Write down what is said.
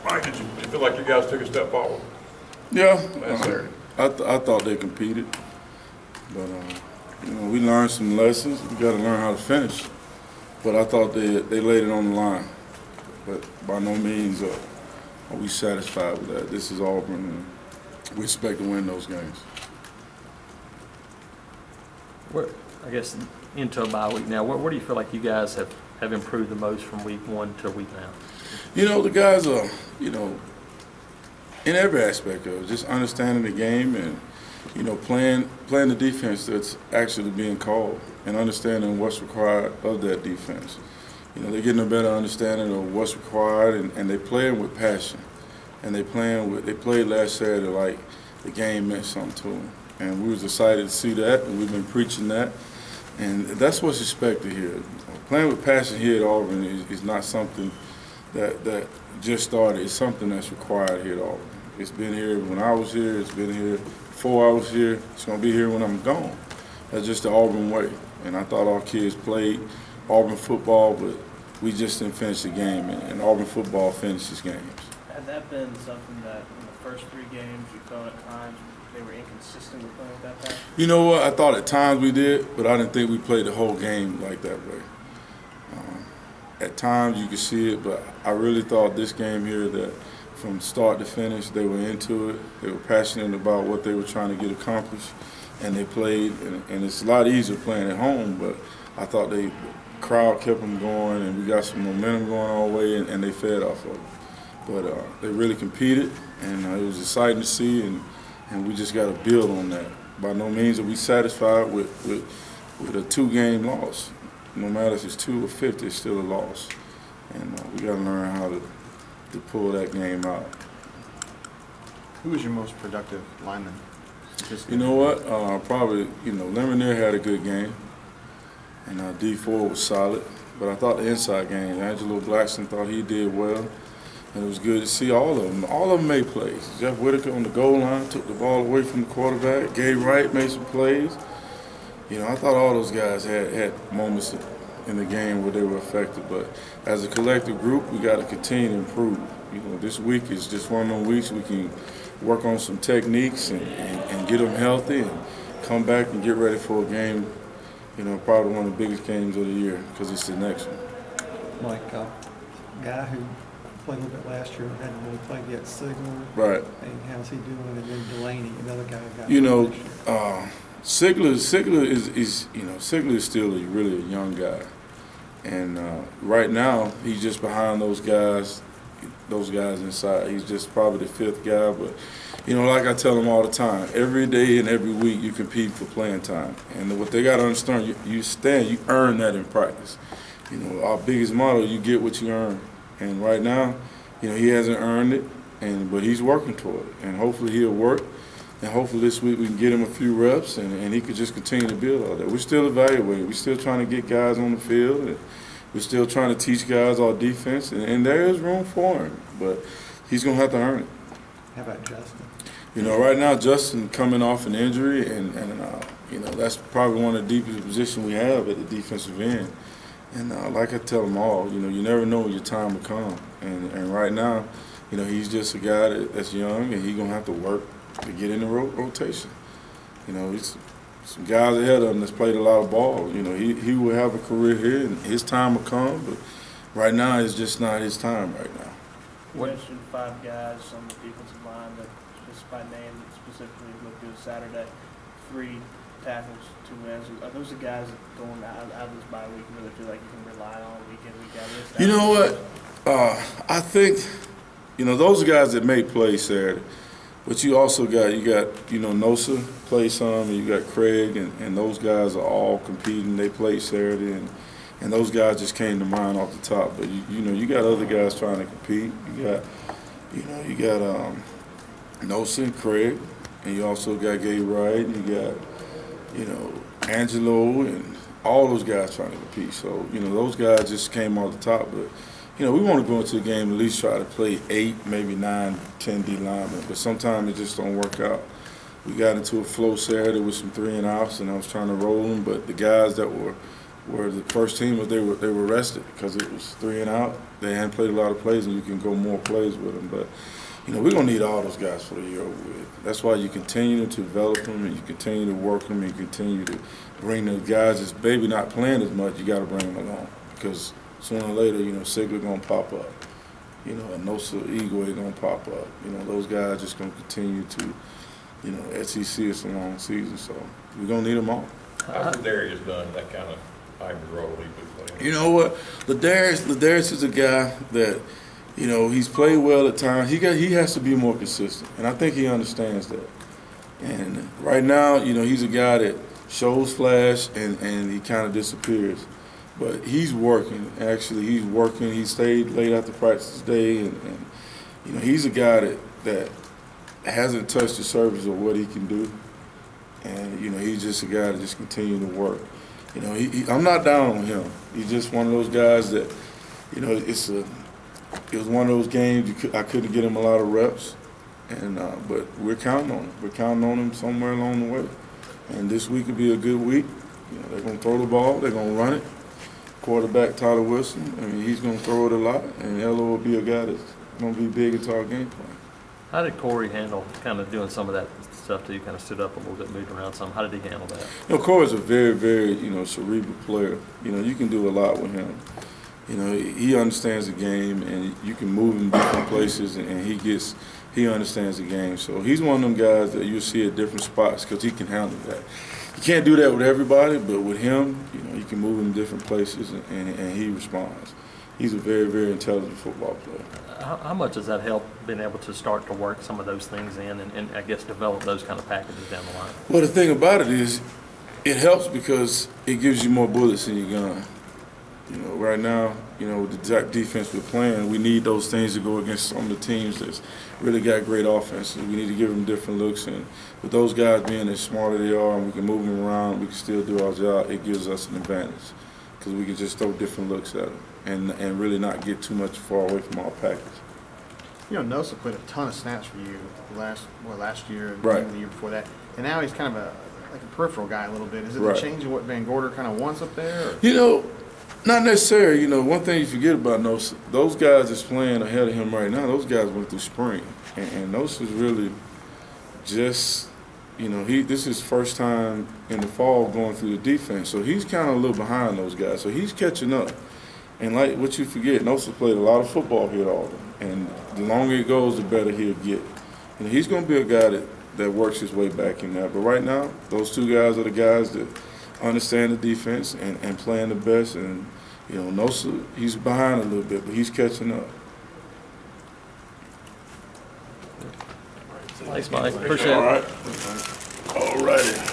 Mike, did you feel like you guys took a step forward? Yeah, Last Saturday. I thought they competed, but we learned some lessons. We got to learn how to finish. But I thought they laid it on the line. But by no means are we satisfied with that. This is Auburn, and we expect to win those games. I guess into a bye week now, where do you feel like you guys have improved the most from week 1 to week now? The guys are, in every aspect of it, just understanding the game and, playing the defense that's actually being called and understanding what's required of that defense. They're getting a better understanding of what's required, and they're playing with passion. And they played last Saturday like the game meant something to them. And we was excited to see that, and we've been preaching that. And that's what's expected here. Playing with passion here at Auburn is not something that just started. It's something that's required here at Auburn. It's been here when I was here. It's been here before I was here. It's going to be here when I'm gone. That's just the Auburn way. And I thought our kids played Auburn football, but we just didn't finish the game. And Auburn football finishes games. Had that been something that in the first 3 games you felt at times they were inconsistent with playing at that time? You know what? I thought at times we did, but I didn't think we played the whole game like that way. At times you could see it, but I really thought this game here that from start to finish they were into it. They were passionate about what they were trying to get accomplished, and they played. And it's a lot easier playing at home, but I thought the crowd kept them going, and we got some momentum going our way, and they fed off of it. But they really competed, and it was exciting to see, and we just got to build on that. By no means are we satisfied with a 2-game loss. No matter if it's 2 or 50, it's still a loss. And we got to learn how to pull that game out. Who was your most productive lineman? You know what? Probably, Lemonier had a good game, and D4 was solid. But I thought the inside game, Angelo Blackson thought he did well. And it was good to see all of them. All of them made plays. Jeff Whitaker on the goal line took the ball away from the quarterback. Gabe Wright made some plays. I thought all those guys had moments in the game where they were effective. But as a collective group, we got to continue to improve. This week is just one of those weeks we can work on some techniques and get them healthy and come back and get ready for a game, probably one of the biggest games of the year because it's the next one. Mike, guy who played a little bit last year, hadn't really played yet, Sigler. Right. And how's he doing? And then Delaney, another guy who got Sigler is still really a young guy, and right now he's just behind those guys inside. He's just probably the 5th guy, but like I tell them all the time, every day and every week you compete for playing time, and what they got to understand, you earn that in practice. Our biggest motto, you get what you earn, and right now, he hasn't earned it, but he's working toward it, and hopefully he'll work. And hopefully this week we can get him a few reps and he could just continue to build all that. We're still evaluating. We're still trying to get guys on the field. And we're still trying to teach guys our defense. And there is room for him, but he's going to have to earn it. How about Justin? Right now Justin coming off an injury, and that's probably one of the deepest positions we have at the defensive end. And like I tell them all, you never know when your time will come. And right now, he's just a guy that's young, and he's going to have to work to get in the rotation. It's some guys ahead of him that's played a lot of ball. He will have a career here, and his time will come, but right now it's just not his time right now. You mentioned 5 guys on the defensive line that, just by name, specifically looked good Saturday. 3 tackles, 2 wins. Are those the guys that going out of this bye week really feel like you can rely on week in, week out? You know what? I think, those are guys that make plays Saturday. But you also got Nosa play some, and you got Craig, and those guys are all competing. They played Saturday, and those guys just came to mind off the top. But you got other guys trying to compete. You got Nosa and Craig, and you also got Gabe Wright, and you got Angelo, and all those guys trying to compete. So those guys just came off the top, but. We want to go into the game at least try to play 8, maybe 9, 10 D linemen, but sometimes it just don't work out. We got into a flow Saturday with some 3-and-outs, and I was trying to roll them, but the guys that were where the first team they were rested because it was 3 and out. They hadn't played a lot of plays, and you can go more plays with them. But we're gonna need all those guys for the year over with. That's why you continue to develop them, and you continue to work them, and you continue to bring the guys that's maybe not playing as much. You got to bring them along because sooner or later, Sigler gonna pop up. And Nosa Igwe gonna pop up. Those guys just gonna continue to, SEC is a long season, so we're gonna need them all. How's Darius done that kind of hybrid role he's been playing? You know what? Ladarius is a guy that, he's played well at times. He has to be more consistent, and I think he understands that. And right now, he's a guy that shows flash and he kind of disappears. But he's working. Actually, he's working. He stayed late after practice today, and he's a guy that hasn't touched the surface of what he can do. And he's just a guy that just continue to work. I'm not down on him. He's just one of those guys that, it was one of those games I couldn't get him a lot of reps, and but we're counting on him. We're counting on him somewhere along the way. And this week will be a good week. They're gonna throw the ball. They're gonna run it. Quarterback Tyler Wilson, he's going to throw it a lot, and Elo will be a guy that's going to be big into our game plan. How did Corey handle kind of doing some of that stuff that you kind of stood up a little bit, moved around some? How did he handle that? Corey's a very, very, cerebral player. You can do a lot with him. He understands the game, and you can move him different places, and he understands the game. So he's one of them guys that you'll see at different spots because he can handle that. You can't do that with everybody, but with him, you can move him different places, and he responds. He's a very, very intelligent football player. How much does that help being able to start to work some of those things in and I guess develop those kind of packages down the line? Well, the thing about it is it helps because it gives you more bullets in your gun. Right now, with the defense we're playing, we need those things to go against some of the teams that's really got great offenses. We need to give them different looks, and with those guys being as smart as they are and we can move them around, we can still do our job, it gives us an advantage because we can just throw different looks at them and really not get too much far away from our package. Nosa played a ton of snaps for you last year and right. The year before that, and now he's kind of like a peripheral guy a little bit. Is it right. the change of what Van Gorder kind of wants up there? Or? Not necessarily. One thing you forget about Nosa, those guys that's playing ahead of him right now, those guys went through spring. And Nosa's really just, this is his first time in the fall going through the defense. So he's kind of a little behind those guys. So he's catching up. And like what you forget, Nosa played a lot of football here at Auburn. And the longer it goes, the better he'll get. And he's going to be a guy that works his way back in there. But right now, those two guys are the guys that understand the defense and playing the best, and Nosa, he's behind a little bit, but he's catching up. Thanks, Mike. Appreciate it. All right. All righty.